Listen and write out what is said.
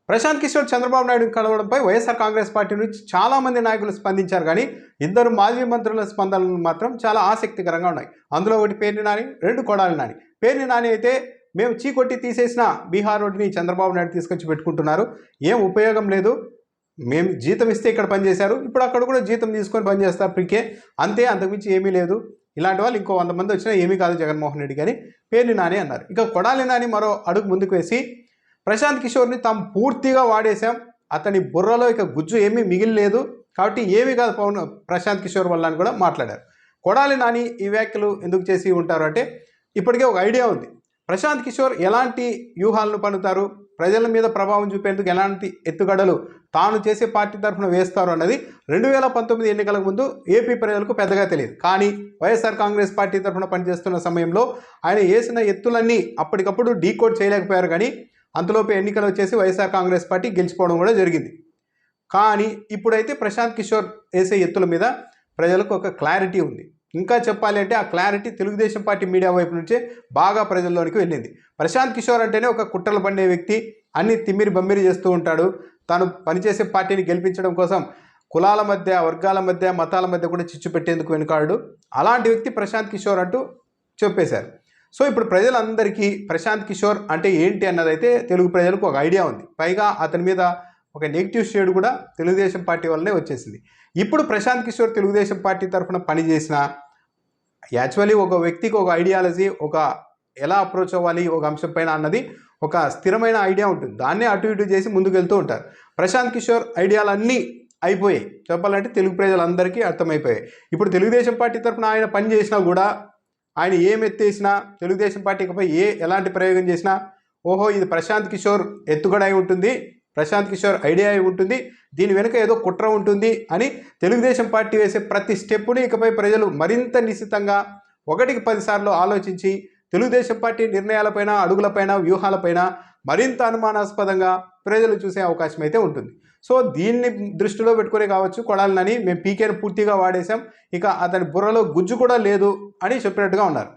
Prashanth Kishore Chandrababu నాయుడుని కలవడంపై YSR Congress party నుంచి చాలామంది నాయకులు స్పందించారు. కానీ ఇద్దరు మాజీ మంత్రుల స్పందనలు మాత్రం చాలా ఆసక్తికరంగా ఉన్నాయి. అందులో ఒకటి పేర్ని నాని, రెండు కొడాలి నాని. పేర్ని నాని అయితే మేము చీకొట్టి తీసేసిన బీహార్ రోడ్డుని చంద్రబాబు నాయుడు తీసుకొచ్చి పెట్టుకుంటున్నారు, ఏం ఉపయోగం లేదు, మేము జీతం ఇస్తే ఇక్కడ పనిచేశారు, ఇప్పుడు అక్కడ కూడా జీతం తీసుకొని పనిచేస్తారు పీకే, అంతే, అంతకుమించి ఏమీ లేదు, ఇలాంటి వాళ్ళు ఇంకో 100 మంది వచ్చినా ఏమీ కాదు జగన్మోహన్ రెడ్డి కానీ పేర్ని నాని అన్నారు. ఇక కొడాలి నాని మరో అడుగు ముందుకు వేసి ప్రశాంత్ కిషోర్ని తాము పూర్తిగా వాడేశాం, అతని బుర్రలో ఇక గుజ్జు ఏమీ మిగిలిలేదు, కాబట్టి ఏమీ కాదు ప్రశాంత్ కిషోర్ వల్ల అని కూడా మాట్లాడారు. కొడాలి నాని ఈ వ్యాఖ్యలు ఎందుకు చేసి ఉంటారు అంటే ఇప్పటికే ఒక ఐడియా ఉంది. ప్రశాంత్ కిషోర్ ఎలాంటి వ్యూహాలను పన్నుతారు, ప్రజల మీద ప్రభావం చూపేందుకు ఎలాంటి ఎత్తుగడలు తాను చేసే పార్టీ తరఫున వేస్తారు అన్నది 2019 ఎన్నికలకు ముందు ఏపీ ప్రజలకు పెద్దగా తెలియదు. కానీ వైఎస్ఆర్ కాంగ్రెస్ పార్టీ తరఫున పనిచేస్తున్న సమయంలో ఆయన వేసిన ఎత్తులన్నీ అప్పటికప్పుడు డీకోడ్ చేయలేకపోయారు. కానీ అంతలోపు ఎన్నికలు వచ్చేసి వైఎస్ఆర్ కాంగ్రెస్ పార్టీ గెలిచిపోవడం కూడా జరిగింది. కానీ ఇప్పుడైతే ప్రశాంత్ కిషోర్ వేసే ఎత్తుల మీద ప్రజలకు ఒక క్లారిటీ ఉంది. ఇంకా చెప్పాలి అంటే ఆ క్లారిటీ తెలుగుదేశం పార్టీ మీడియా వైపు నుంచే బాగా ప్రజల్లోనికి వెళ్ళింది. ప్రశాంత్ కిషోర్ అంటేనే ఒక కుట్రలు పండే వ్యక్తి, అన్ని తిమ్మిరి బమ్మిరి చేస్తూ ఉంటాడు, తాను పనిచేసే పార్టీని గెలిపించడం కోసం కులాల మధ్య, వర్గాల మధ్య, మతాల మధ్య కూడా చిచ్చు పెట్టేందుకు వెనుకాడు, అలాంటి వ్యక్తి ప్రశాంత్ కిషోర్ అంటూ చెప్పేశారు. సో ఇప్పుడు ప్రజలందరికీ ప్రశాంత్ కిషోర్ అంటే ఏంటి అన్నదైతే తెలుగు ప్రజలకు ఒక ఐడియా ఉంది. పైగా అతని మీద ఒక నెగిటివ్ షేడ్ కూడా తెలుగుదేశం పార్టీ వల్లనే వచ్చేసింది. ఇప్పుడు ప్రశాంత్ కిషోర్ తెలుగుదేశం పార్టీ తరఫున పనిచేసిన యాక్చువల్లీ ఒక వ్యక్తికి ఒక ఐడియాలజీ, ఒక ఎలా అప్రోచ్ అవ్వాలి ఒక అంశం పైన అన్నది ఒక స్థిరమైన ఐడియా ఉంటుంది. దాన్నే అటు ఇటు చేసి ముందుకు వెళ్తూ ఉంటారు. ప్రశాంత్ కిషోర్ ఐడియాలన్నీ అయిపోయాయి, చెప్పాలంటే తెలుగు ప్రజలందరికీ అర్థమైపోయాయి. ఇప్పుడు తెలుగుదేశం పార్టీ తరఫున ఆయన పని చేసినా కూడా, ఆయన ఏం ఎత్తేసినా, తెలుగుదేశం పార్టీకి ఎలాంటి ప్రయోగం చేసినా, ఓహో ఇది ప్రశాంత్ కిషోర్ ఎత్తుగడ అయి ఉంటుంది, ప్రశాంత్ కిషోర్ ఐడియా అయి ఉంటుంది, దీని వెనుక ఏదో కుట్ర ఉంటుంది అని తెలుగుదేశం పార్టీ వేసే ప్రతి స్టెప్పుని ఇకపై ప్రజలు మరింత నిశితంగా 1కి 10 సార్లు ఆలోచించి తెలుగుదేశం పార్టీ నిర్ణయాలపైన, అడుగులపైన, వ్యూహాలపైన మరింత అనుమానాస్పదంగా ప్రజలు చూసే అవకాశం అయితే ఉంటుంది. సో దీన్ని దృష్టిలో పెట్టుకునే కావచ్చు కొడాలినని మేము పీకేను పూర్తిగా వాడేశాం, ఇక అతని బుర్రలో గుజ్జు కూడా లేదు అని చెప్పినట్టుగా ఉన్నారు.